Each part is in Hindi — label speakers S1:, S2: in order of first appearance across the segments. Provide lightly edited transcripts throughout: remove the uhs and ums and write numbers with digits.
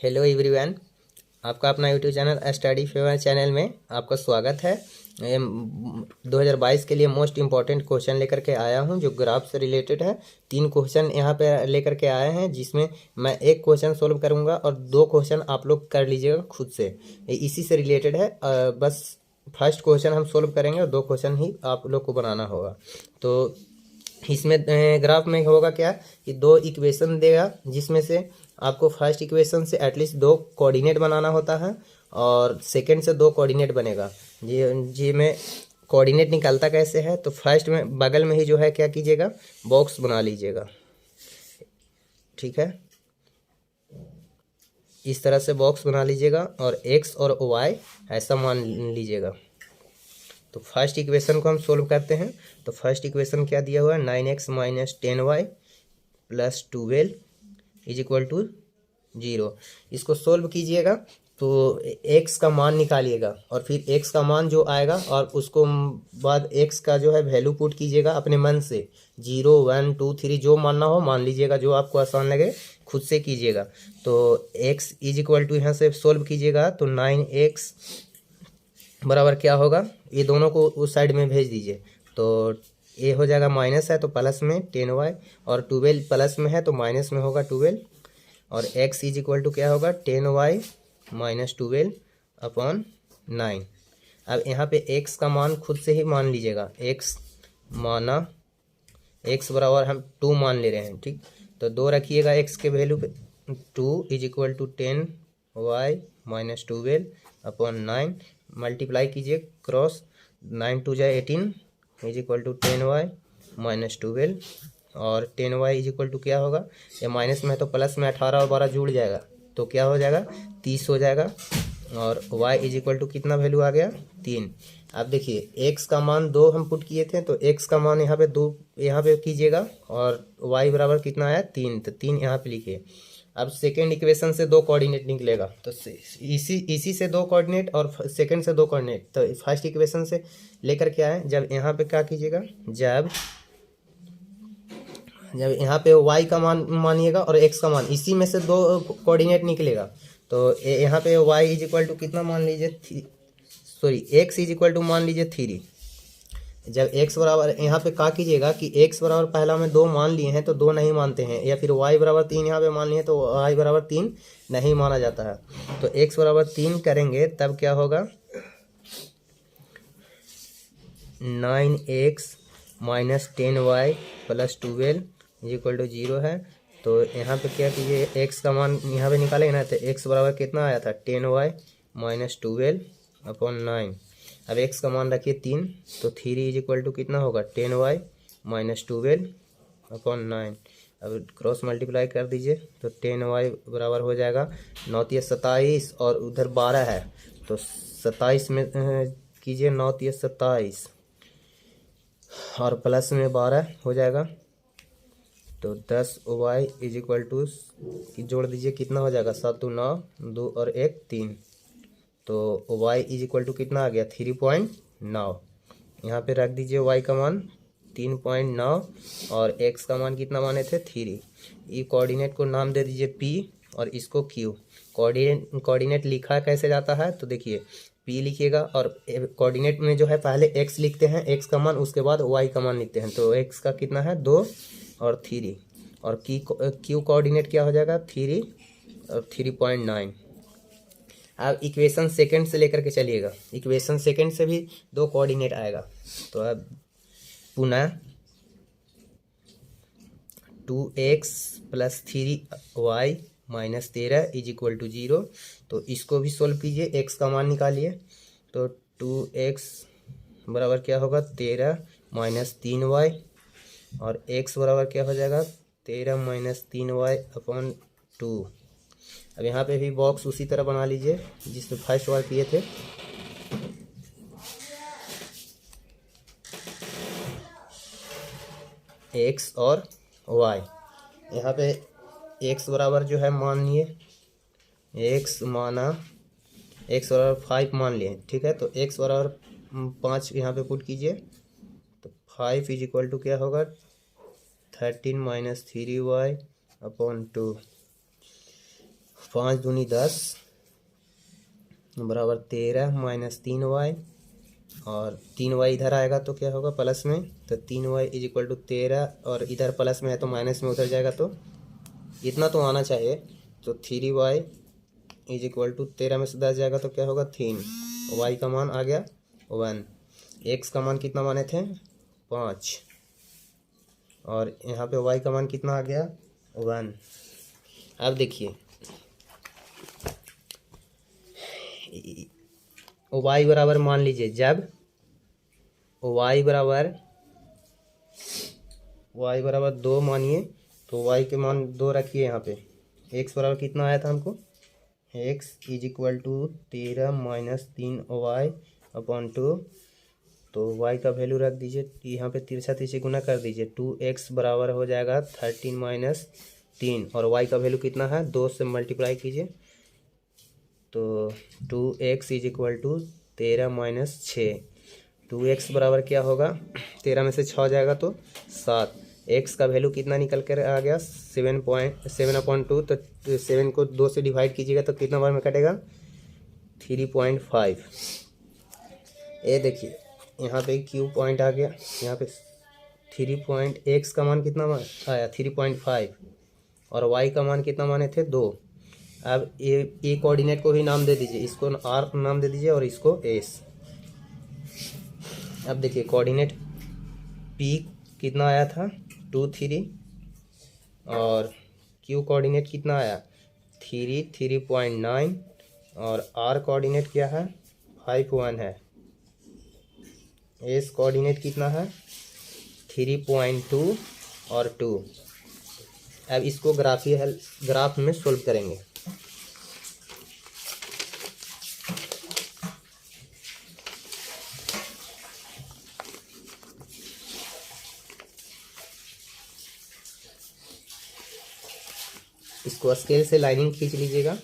S1: हेलो एवरीवन, आपका अपना YouTube channel study favour channel में आपका स्वागत है। 2022 के लिए मोस्ट इम्पॉर्टेंट क्वेश्चन लेकर के आया हूं जो ग्राफ से रिलेटेड है। 3 क्वेश्चन यहां पे लेकर के आए हैं, जिसमें मैं एक क्वेश्चन सोल्व करूंगा और 2 क्वेश्चन आप लोग कर लीजिएगा खुद से। इसी से रिलेटेड है। बस फर्स्ट क्वेश्चन हम सोल्व करेंगे और 2 क्वेश्चन ही आप लोग को बनाना होगा। तो इसमें ग्राफ में होगा क्या कि 2 इक्वेशन देगा, जिसमें से आपको फर्स्ट इक्वेशन से एटलीस्ट 2 कोऑर्डिनेट बनाना होता है और सेकंड से 2 कोऑर्डिनेट बनेगा। जी में कोऑर्डिनेट निकालता कैसे है, तो फर्स्ट में बगल में ही जो है क्या कीजिएगा, बॉक्स बना लीजिएगा। ठीक है, इस तरह से बॉक्स बना लीजिएगा और x और y ऐसा मान लीजिएगा। तो फर्स्ट इक्वेशन को हम सोल्व करते हैं। तो फर्स्ट इक्वेशन क्या दिया हुआ है, 9x minus 10y plus 12 is equal to 0। इसको सोल्व कीजिएगा तो x का मान निकालिएगा और फिर x का मान जो आएगा और उसको बाद x का जो है वैल्यू पुट कीजिएगा अपने मन से। 0 1 2 3 जो मानना हो मान लीजिएगा, जो आपको आसान लगे खुद से कीजिएगा। तो x इज इक्वल टू यहाँ से सोल्व कीजिएगा तो 9x बराबर क्या होगा, ये दोनों को उस साइड में भेज दीजिए। तो ये हो जाएगा माइनस है तो प्लस में 10y और 12 प्लस में है तो माइनस में होगा 12 और x इज इक्वल टू क्या होगा 10y माइनस 12 अपॉन 9। अब यहाँ पे x का मान खुद से ही मान लीजिएगा। x माना x बराबर हम 2 मान ले रहे हैं, ठीक। तो 2 रखिएगा x के वैल्यू पे। 2 is equal to 10y minus 12 upon 9 multiply कीजिए क्रॉस। 9 2 जाए 18 is equal to 10y minus 12 और 10y इज इक्वल टू क्या होगा, ये माइनस में है तो प्लस में 18 और 12 जुड़ जाएगा तो क्या हो जाएगा 30 हो जाएगा। और y इज इक्वल टू कितना वैल्यू आ गया 3। अब देखिए x का मान 2 हम पुट किए थे तो x का मान यहाँ पे 2 यहाँ पे कीजिएगा और y बराबर कितना आया 3, तो 3 यहाँ पे लिखिए। अब सेकेंड इक्वेशन से 2 कोऑर्डिनेट निकलेगा तो इसी से 2 कोऑर्डिनेट और सेकंड से 2 कोऑर्डिनेट। तो फर्स्ट इक्वेशन से लेकर के आए, जब यहाँ पे क्या कीजिएगा, जब यहाँ पे y का मान मानिएगा और x का मान, इसी में से 2 कोऑर्डिनेट निकलेगा। तो यहाँ पे y इज इक्वल टू कितना मान लीजिए, sorry x is equal to मान लीजिए 3। जब x बराबर यहाँ पे क्या कीजिएगा कि x बराबर पहला में 2 मान लिए हैं तो 2 नहीं मानते हैं, या फिर y बराबर 3 यहाँ पे मान लिए तो y बराबर 3 नहीं माना जाता है। तो x बराबर 3 करेंगे तब क्या होगा, 9x minus 10y plus 12 is equal to 0 है। तो यहाँ पे क्या कीजिए, x का मान यहाँ पे निकालेंगे ना, तो x बराबर कितना आया था 10y माइनस 12 अपॉन 9। अब x का मान रखिए 3 तो 3 इज इक्वल टू कितना होगा 10y माइनस 12 अपॉन 9। अब क्रॉस मल्टीप्लाई कर दीजिए तो 10y बराबर हो जाएगा 9 × 27 और उधर 12 है तो 27 में कीजिए 9 × 27 और प्लस में 12 हो जाएगा तो 10y इज इक्वल टू जोड़ दीजिए कितना हो जाएगा 7 2 9 2 और 1 3। तो y इज इक्वल टू कितना आ गया 3.9। यहाँ पे रख दीजिए y का मान 3.9 और x का मान कितना माने थे 3। ये कोऑर्डिनेट को नाम दे दीजिए p और इसको q। कोऑर्डिनेट लिखा कैसे जाता है, तो देखिए p लिखिएगा और कोऑर्डिनेट में जो है पहले x लिखते हैं, x का मान, उसके बाद y का मान लिखते हैं। तो x का कितना है 2 और 3 और q कोऑर्डिनेट क्या हो जाएगा 3 और 3.9। अब इक्वेशन सेकंड से लेकर के चलिएगा, इक्वेशन सेकंड से भी 2 कोऑर्डिनेट आएगा। तो अब पुनः 2x plus 3y minus 13 is equal to 0। तो इसको भी सोल्व कीजिए, x का मान निकालिए। तो 2x बराबर क्या होगा 13 माइनस 3y और x बराबर क्या हो जाएगा 13 माइनस 3y अपॉन 2। अब यहाँ पे भी बॉक्स उसी तरह बना लीजिए जिसमें फर्स्ट बार किए थे। x और y, यहाँ पे x बराबर जो है मान लिए, x माना x बराबर 5 मान लिए, ठीक है। तो x बराबर 5 यहाँ पे पुट कीजिए तो 5 इज इक्वल टू क्या होगा 13 माइनस 3y अपॉन 2। 5 दूनी 10 बराबर 13 माइनस 3y, और 3y इधर आएगा तो क्या होगा प्लस में, तो 3y इज इक्वल टू 13, और इधर प्लस में है तो माइनस में उधर जाएगा, तो इतना तो आना चाहिए। तो 3y इज इक्वल टू 13 में से 10 जाएगा तो क्या होगा 3, y का मान आ गया 1, x का मान कितना माने थे 5, और यहाँ पे y का मान कितना आ गया 1। अब देखिए y बराबर मान लीजिए, जब y बराबर 2 मानिए तो y के मान 2 रखिए यहाँ पे। x बराबर कितना आया था हमको, x is equal to 13 minus 3y upon 2, तो y का वैल्यू रख दीजिए, यहाँ पे तिरछा तिरछी गुना कर दीजिए, 2x बराबर हो जाएगा 13 माइनस 3, और y का वैल्यू कितना है 2 से मल्टीप्लाई कीजिए, तो 2x is equal to 13 minus 6, 2x बराबर क्या होगा 13 में से 6 जाएगा तो 7, x का वैल्यू कितना निकल कर आ गया 7.7/2, तो 7 को 2 से डिवाइड कीजिएगा तो कितना बार में कटेगा 3.5। ये देखिए यहाँ पे क्यू पॉइंट आ गया, यहाँ पे 3 x का मान कितना आया 3.5, और y का मान कितना माने थे 2। अब ए कोऑर्डिनेट को भी नाम दे दीजिए, इसको r नाम दे दीजिए और इसको s। अब देखिए कोऑर्डिनेट p कितना आया था 2 3, और q कोऑर्डिनेट कितना आया 3.9, और r कोऑर्डिनेट क्या है 5 1 है, s कोऑर्डिनेट कितना है 3.2 और 2। अब इसको ग्राफ में सोल्व करेंगे। इसको स्केल से लाइनिंग खींच लीजिएगा,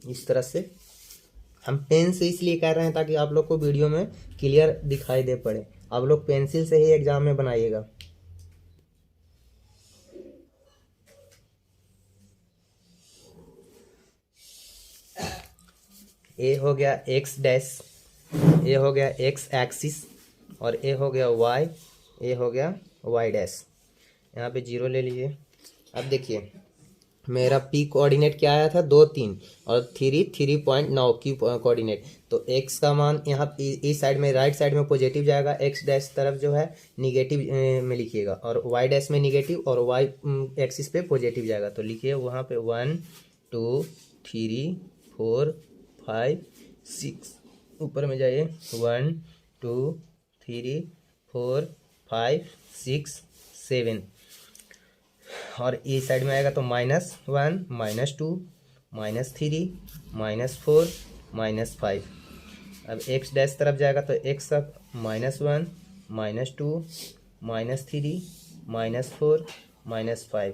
S1: इस तरह से। हम पेन से इसलिए कर रहे हैं ताकि आप लोग को वीडियो में क्लियर दिखाई दे पड़े, आप लोग पेंसिल से ही एग्जाम में बनाइएगा। ए हो गया एक्स डैश, ए हो गया एक्स एक्सिस, और ए हो गया वाई, ए हो गया वाई डैश। यहाँ पे 0 ले लीजिए। अब देखिए मेरा पी कोऑर्डिनेट क्या आया था 2 3, और 3.9 की कोऑर्डिनेट, तो एक्स का मान यहाँ इस साइड में राइट साइड में पॉजिटिव जाएगा, एक्स डैश तरफ जो है निगेटिव में लिखिएगा, और वाई डैश में निगेटिव, और वाई एक्सिस पे पॉजिटिव जाएगा, तो लिखिए वहाँ पे 1 2 3 4 5 6, ऊपर में जाइए 1 2 3 4 5 6 7, और इस साइड में आएगा तो -1 -2 -3 -4 -5। अब एक्स डैश तरफ जाएगा तो एक्स तक -1 -2 -3 -4 -5।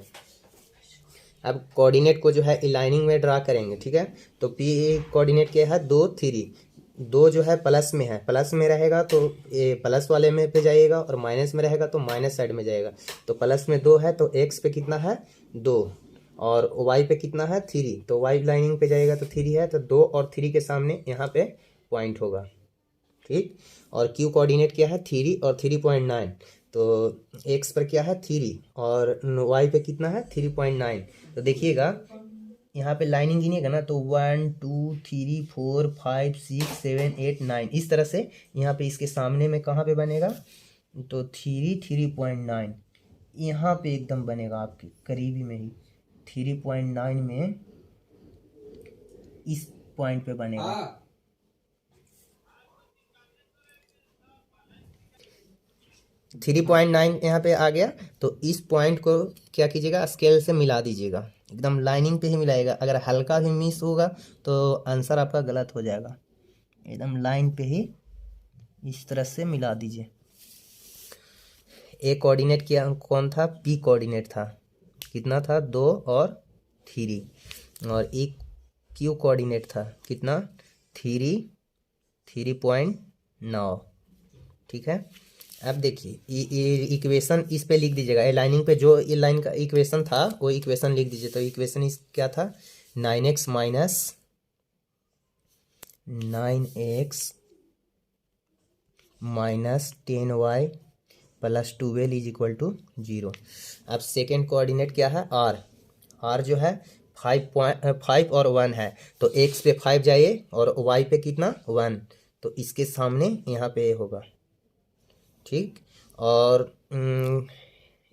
S1: अब कोऑर्डिनेट को जो है लाइनिंग में ड्रा करेंगे, ठीक है। तो पी कोऑर्डिनेट क्या है 2 3, 2 जो है प्लस में है, प्लस में रहेगा तो ये प्लस वाले में पे जाइएगा, और माइनस में रहेगा तो माइनस साइड में जाएगा। तो प्लस में 2 है तो एक्स पे कितना है 2, और वाई पे कितना है 3, तो वाई लाइनिंग पे जाएगा तो 3 है, तो 2 और 3 के सामने यहाँ पे पॉइंट होगा, ठीक। और क्यू कोऑर्डिनेट क्या है 3 और 3.9, तो एक्स पर क्या है 3 और वाई पे कितना है 3.9। तो देखिएगा यहाँ पे लाइनिंग गिनिएगा ना तो 1 2 3 4 5 6 7 8 9, इस तरह से यहाँ पे इसके सामने में कहाँ पे बनेगा तो 3.9 यहाँ पे एकदम बनेगा, आपके करीबी में ही 3.9 में इस पॉइंट पे बनेगा। 3.9 यहाँ पे आ गया, तो इस पॉइंट को क्या कीजिएगा स्केल से मिला दीजिएगा, एकदम लाइनिंग पे ही मिलाएगा। अगर हल्का भी मिस होगा तो आंसर आपका गलत हो जाएगा, एकदम लाइन पे ही इस तरह से मिला दीजिए। ए कोऑर्डिनेट क्या कौन था पी कोऑर्डिनेट था, कितना था 2 और 3, और ए क्यू कोऑर्डिनेट था कितना 3 3.9, ठीक है। अब देखिए ये इक्वेशन इस पे लिख दीजिएगा, ये लाइनिंग पे जो ये लाइन का इक्वेशन था वो इक्वेशन लिख दीजिए। तो इक्वेशन इस क्या था, 9x minus 10y plus 12 is equal to 0। अब सेकेंड कोऑर्डिनेट क्या है, आर जो है 5 और 1 है, तो एक्स पे 5 जाइए और वाई पे कितना 1, तो इसके सामने यहाँ पे होगा, ठीक। और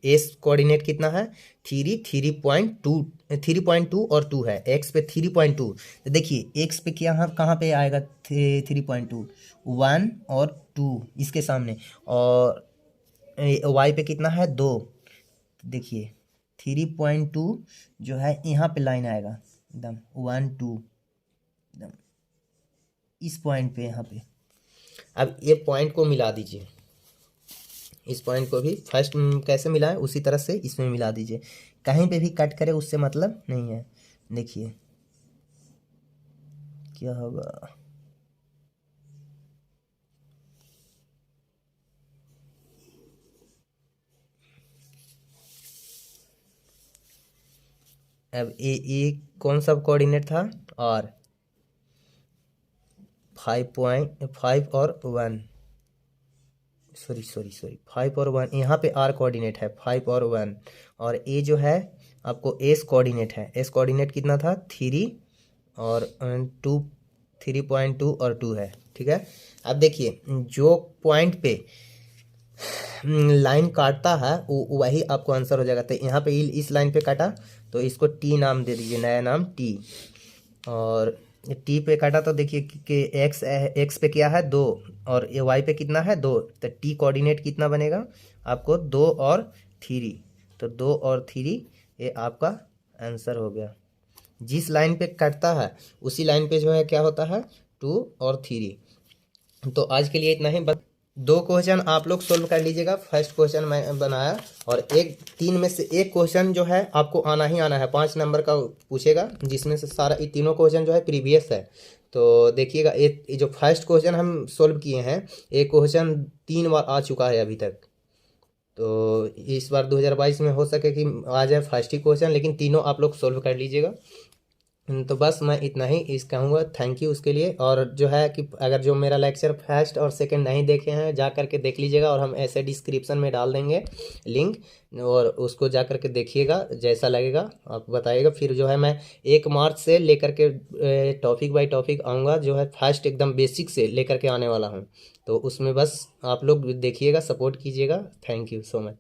S1: एस कोऑर्डिनेट कितना है, 3.2 और 2 है, एक्स पे 3.2, तो देखिए एक्स पे क्या कहाँ पे आएगा 3.2, 1 और 2 इसके सामने, और वाई पे कितना है 2, देखिए 3.2 जो है यहाँ पे लाइन आएगा एकदम 1 2 एकदम इस पॉइंट पे यहाँ पे। अब ये पॉइंट को मिला दीजिए, इस पॉइंट को भी फर्स्ट कैसे मिलाएं उसी तरह से इसमें मिला दीजिए, कहीं पे भी कट करे उससे मतलब नहीं है। देखिए क्या होगा, अब ये कौन सा कोऑर्डिनेट था, और 5 और 1, सॉरी 5 और 1, यहाँ पे आर कोऑर्डिनेट है 5 और 1, और ए जो है आपको एस कोऑर्डिनेट है, एस कोऑर्डिनेट कितना था 3 और 2, 3.2 और 2 है, ठीक है। अब देखिए जो पॉइंट पे लाइन काटता है वो वही आपको आंसर हो जाएगा। तो यहाँ पे इस लाइन पे काटा तो इसको टी नाम दे दीजिए, नया नाम टी, और टी पे काटा तो देखिए कि एक्स पे क्या है 2 और ये वाई पे कितना है 2, तो टी कोऑर्डिनेट कितना बनेगा आपको 2 और 3, तो 2 और 3 ये आपका आंसर हो गया। जिस लाइन पे कटता है उसी लाइन पे जो है क्या होता है 2 और 3। तो आज के लिए इतना ही, बस 2 क्वेश्चन आप लोग सोल्व कर लीजिएगा। फर्स्ट क्वेश्चन मैं बनाया, और 3 में से एक क्वेश्चन जो है आपको आना ही आना है, 5 नंबर का पूछेगा, जिसमें से सारा ये तीनों क्वेश्चन जो है प्रीवियस है। तो देखिएगा ये जो फर्स्ट क्वेश्चन हम सोल्व किए हैं, एक क्वेश्चन 3 बार आ चुका है अभी तक, तो इस बार 2022 में हो सके कि आ जाए फर्स्ट ही क्वेश्चन, लेकिन तीनों आप लोग सोल्व कर लीजिएगा। तो बस मैं इतना ही इस कहूँगा, थैंक यू उसके लिए। और जो है कि अगर जो मेरा लेक्चर फर्स्ट और सेकंड नहीं देखे हैं जा करके देख लीजिएगा, और हम ऐसे डिस्क्रिप्शन में डाल देंगे लिंक, और उसको जा करके देखिएगा, जैसा लगेगा आप बताइएगा। फिर जो है मैं 1 मार्च से लेकर के टॉपिक बाय टॉपिक आऊँगा, जो है फर्स्ट एकदम बेसिक से लेकर के आने वाला हूँ, तो उसमें बस आप लोग देखिएगा, सपोर्ट कीजिएगा। Thank you so much.